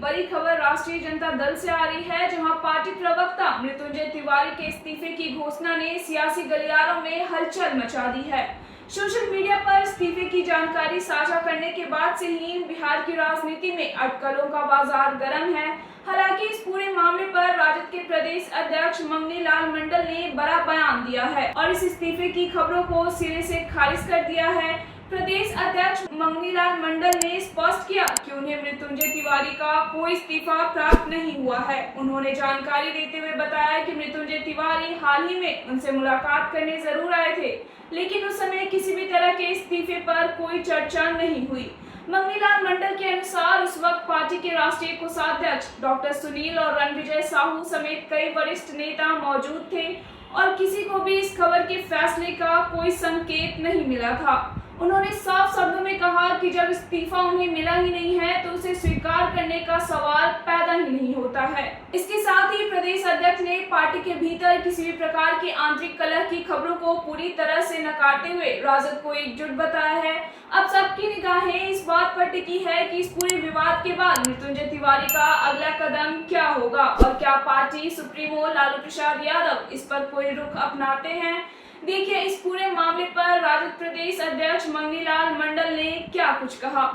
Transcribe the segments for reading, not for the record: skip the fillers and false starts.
बड़ी खबर राष्ट्रीय जनता दल से आ रही है, जहां पार्टी प्रवक्ता मृत्युंजय तिवारी के इस्तीफे की घोषणा ने सियासी गलियारों में हलचल मचा दी है। सोशल मीडिया पर इस्तीफे की जानकारी साझा करने के बाद से ही बिहार की राजनीति में अटकलों का बाजार गर्म है। हालांकि इस पूरे मामले पर राजद के प्रदेश अध्यक्ष मंगनी लाल मंडल ने बड़ा बयान दिया है और इस इस्तीफे की खबरों को सिरे से खारिज कर दिया है। प्रदेश अध्यक्ष मंगनी लाल मंडल ने स्पष्ट किया कि उन्हें मृत्युंजय तिवारी का कोई इस्तीफा प्राप्त नहीं हुआ है। उन्होंने जानकारी देते हुए बताया कि मृत्युंजय तिवारी हाल ही में उनसे मुलाकात करने जरूर आए थे, लेकिन उस समय किसी भी तरह के इस्तीफे पर कोई चर्चा नहीं हुई। मंगनी लाल मंडल के अनुसार उस वक्त पार्टी के राष्ट्रीय कोषाध्यक्ष डॉक्टर सुनील और रणविजय साहू समेत कई वरिष्ठ नेता मौजूद थे और किसी को भी इस खबर के फैसले का कोई संकेत नहीं मिला था। उन्होंने साफ शब्दों में कहा कि जब इस्तीफा उन्हें मिला ही नहीं है तो उसे स्वीकार करने का सवाल पैदा ही नहीं होता है। इसके साथ ही प्रदेश अध्यक्ष ने पार्टी के भीतर किसी भी प्रकार की आंतरिक कलह की खबरों को पूरी तरह से नकारते हुए राजद को एकजुट बताया है। अब सबकी निगाहें इस बात पर टिकी है कि इस पूरे विवाद के बाद मृत्युंजय तिवारी का अगला कदम क्या होगा और क्या पार्टी सुप्रीमो लालू प्रसाद यादव इस पर कोई रुख अपनाते हैं। देखिए इस पूरे मामले पर राजद प्रदेश अध्यक्ष मंगनी लाल मंडल ने क्या कुछ कहा।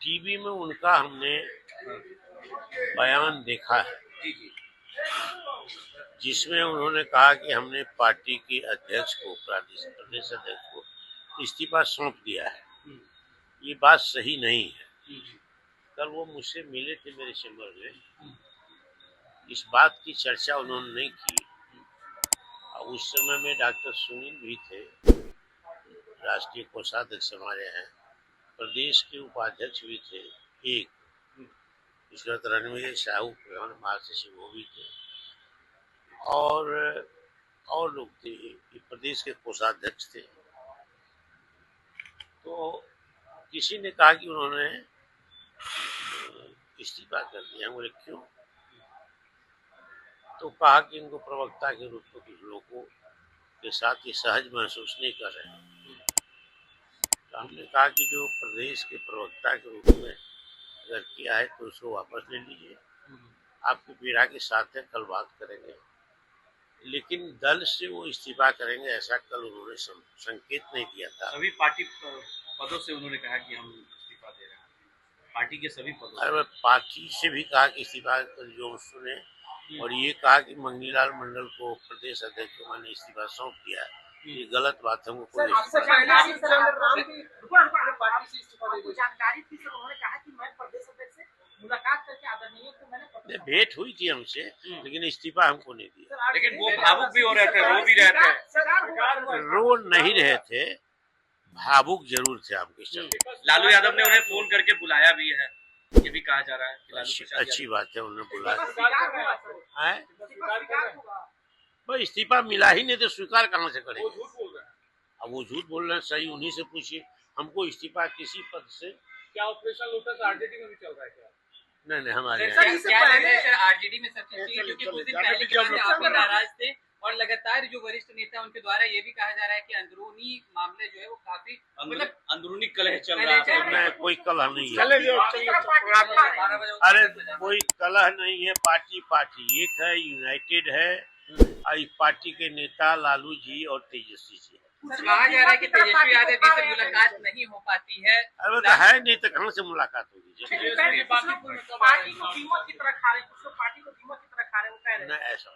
टीवी में उनका हमने बयान देखा है, जिसमें उन्होंने कहा कि हमने पार्टी के अध्यक्ष को, प्रदेश अध्यक्ष को इस्तीफा सौंप दिया है। ये बात सही नहीं है। कल वो मुझसे मिले थे मेरे चैम्बर में, इस बात की चर्चा उन्होंने नहीं की। उस समय में डॉक्टर सुनील भी थे, राष्ट्रीय कोषाध्यक्ष हमारे हैं, प्रदेश के उपाध्यक्ष भी थे, एक इसके बाद रणविजय साहू प्रधान महासचिव वो भी थे और लोग थे, प्रदेश के कोषाध्यक्ष थे। तो किसी ने कहा कि उन्होंने इस्तीफा कर दिया। बोले क्यों? तो कहा कि इनको प्रवक्ता के रूप में कुछ लोगों के साथ ये सहज महसूस नहीं कर रहे हैं। तो हमने कहा कि जो प्रदेश के प्रवक्ता के रूप में अगर किया है तो उसको वापस ले लीजिए। आपकी पीड़ा के साथ है, कल बात करेंगे। लेकिन दल से वो इस्तीफा करेंगे ऐसा कल उन्होंने संकेत नहीं दिया था। सभी पार्टी पदों से उन्होंने कहा कि हम इस्तीफा दे रहे हैं, पार्टी के सभी पदों से। अरे पार्टी से भी कहा कि इस्तीफा जो सुने, और ये कहा कि मंगनी लाल मंडल को प्रदेश अध्यक्ष को मैंने इस्तीफा सौंप दिया है। ये गलत बात है। उनको भेंट हुई थी हमसे, लेकिन इस्तीफा हमको नहीं दिया। लेकिन वो भावुक भी हो रहे थे, रो भी रहे थे। रो नहीं रहे थे, भावुक जरूर थे आपके। लालू यादव ने उन्हें फोन करके बुलाया भी है, ये भी कहा जा रहा है। अच्छी बात है, उन्होंने बुलाया। भाई इस्तीफा मिला ही नहीं तो स्वीकार कहाँ से करेंगे? अब वो झूठ बोल रहे हैं, सही उन्हीं से पूछिए। हमको इस्तीफा किसी पद से। क्या ऑपरेशन लोटस आरजेडी में भी चल रहा है क्या? नहीं हमारे आरजेडी में सब चीज, क्योंकि कुछ दिन पहले की बात है, आप भी नाराज थे और लगातार जो वरिष्ठ नेता उनके द्वारा ये भी कहा जा रहा है कि अंदरूनी मामले जो है वो काफी मतलब अंदरूनी कलह चल रहा है। कोई कलह नहीं है। अरे कोई कलह नहीं है। पार्टी एक है, यूनाइटेड है। इस पार्टी के नेता लालू जी और तेजस्वी जी। कहा जा रहा है कि तेजस्वी यादव जी से मुलाकात नहीं हो पाती है। अरे तो है नहीं तो कहाँ से मुलाकात होगी? पार्टी को कीमत की तरह खा रहे हैं, कुछ लोग पार्टी को कीमत की तरह खा रहे हैं, वो कह रहे हैं। नहीं ऐसा